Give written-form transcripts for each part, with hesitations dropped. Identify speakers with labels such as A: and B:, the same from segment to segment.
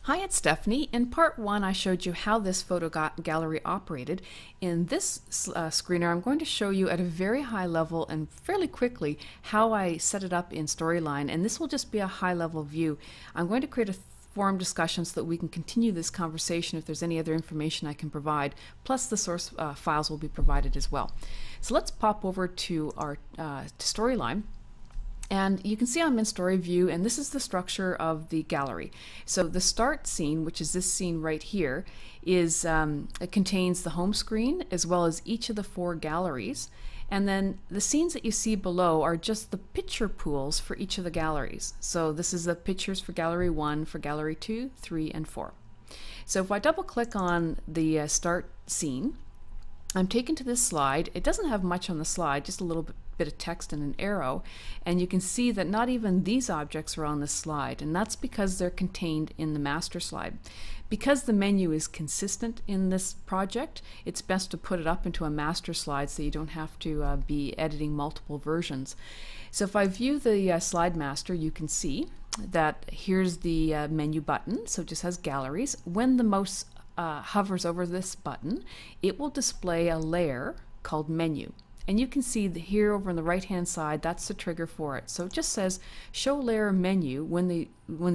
A: Hi, it's Stephanie. In part one, I showed you how this photo gallery operated. In this screener, I'm going to show you at a very high level and fairly quickly how I set it up in Storyline, and this will just be a high-level view. I'm going to create a forum discussion so that we can continue this conversation if there's any other information I can provide, plus the source files will be provided as well. So let's pop over to our Storyline. And you can see I'm in Story View, and this is the structure of the gallery. So the start scene, which is this scene right here, is it contains the home screen as well as each of the 4 galleries. And then the scenes that you see below are just the picture pools for each of the galleries. So this is the pictures for Gallery 1, for Gallery 2, 3, and 4. So if I double click on the start scene, I'm taken to this slide. It doesn't have much on the slide, just a little bit of text and an arrow, and you can see that not even these objects are on this slide, and that's because they're contained in the master slide. Because the menu is consistent in this project, it's best to put it up into a master slide so you don't have to be editing multiple versions. So if I view the slide master, you can see that here's the menu button, so it just has galleries. When the mouse hovers over this button, it will display a layer called menu. And you can see that here over on the right hand side, that's the trigger for it. So it just says show layer menu when the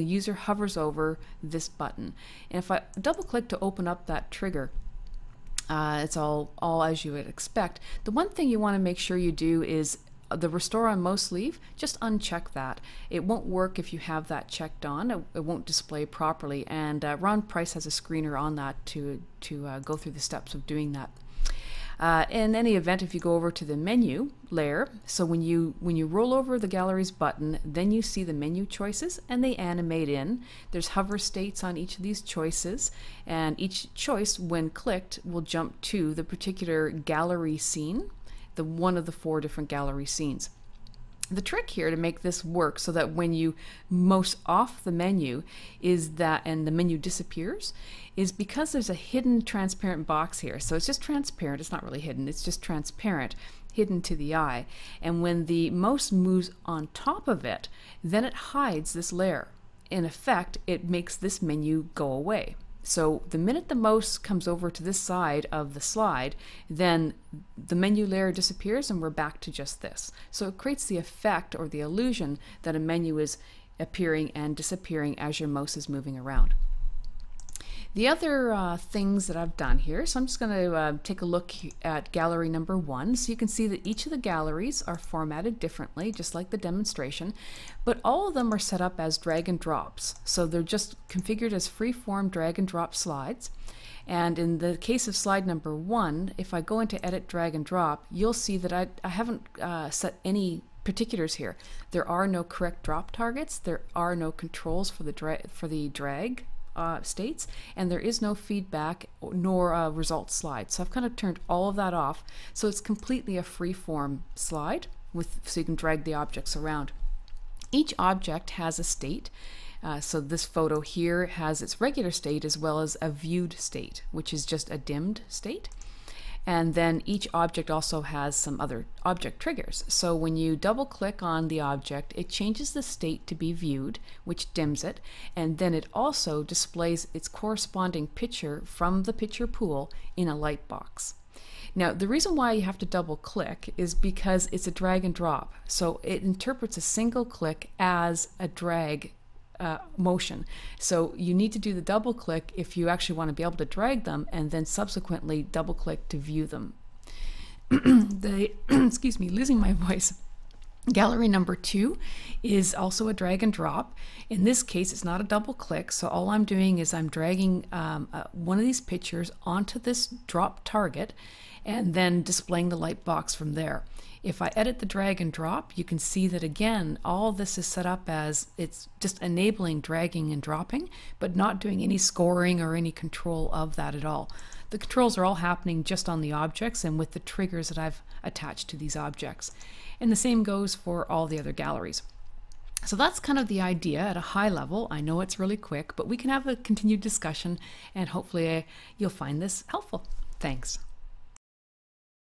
A: user hovers over this button. And if I double click to open up that trigger, it's all as you would expect. The one thing you want to make sure you do is the restore on most leave, just uncheck that. It won't work if you have that checked on. It won't display properly, and Ron Price has a screener on that to go through the steps of doing that. In any event, if you go over to the menu layer, so when you roll over the galleries button, then you see the menu choices and they animate in. There's hover states on each of these choices, and each choice when clicked will jump to the particular gallery scene, the one of the 4 different gallery scenes. The trick here to make this work so that when you mouse off the menu is that, and the menu disappears, is because there's a hidden transparent box here. So it's just transparent, it's not really hidden, it's just transparent, hidden to the eye. And when the mouse moves on top of it, then it hides this layer. In effect, it makes this menu go away. So the minute the mouse comes over to this side of the slide, then the menu layer disappears and we're back to just this. So it creates the effect or the illusion that a menu is appearing and disappearing as your mouse is moving around. The other things that I've done here, so I'm just going to take a look at gallery number 1. So you can see that each of the galleries are formatted differently, just like the demonstration, but all of them are set up as drag and drops. So they're just configured as free-form drag and drop slides. And in the case of slide number 1, if I go into edit drag and drop, you'll see that I haven't set any particulars here. There are no correct drop targets, there are no controls for the drag states, and there is no feedback nor result slide. So I've kind of turned all of that off, so it's completely a free form slide so you can drag the objects around. Each object has a state, so this photo here has its regular state as well as a viewed state, which is just a dimmed state. And then each object also has some other object triggers. So when you double click on the object, it changes the state to be viewed, which dims it, and then it also displays its corresponding picture from the picture pool in a light box. Now, the reason why you have to double click is because it's a drag and drop. So it interprets a single click as a drag motion. So you need to do the double click if you actually want to be able to drag them, and then subsequently double click to view them. Excuse me, losing my voice. Gallery number 2 is also a drag and drop. In this case, it's not a double click, so all I'm doing is I'm dragging one of these pictures onto this drop target and then displaying the light box from there. If I edit the drag and drop, you can see that again, all this is set up as it's just enabling dragging and dropping, but not doing any scoring or any control of that at all. The controls are all happening just on the objects and with the triggers that I've attached to these objects. And the same goes for all the other galleries. So that's kind of the idea at a high level. I know it's really quick, but we can have a continued discussion, and hopefully you'll find this helpful. Thanks.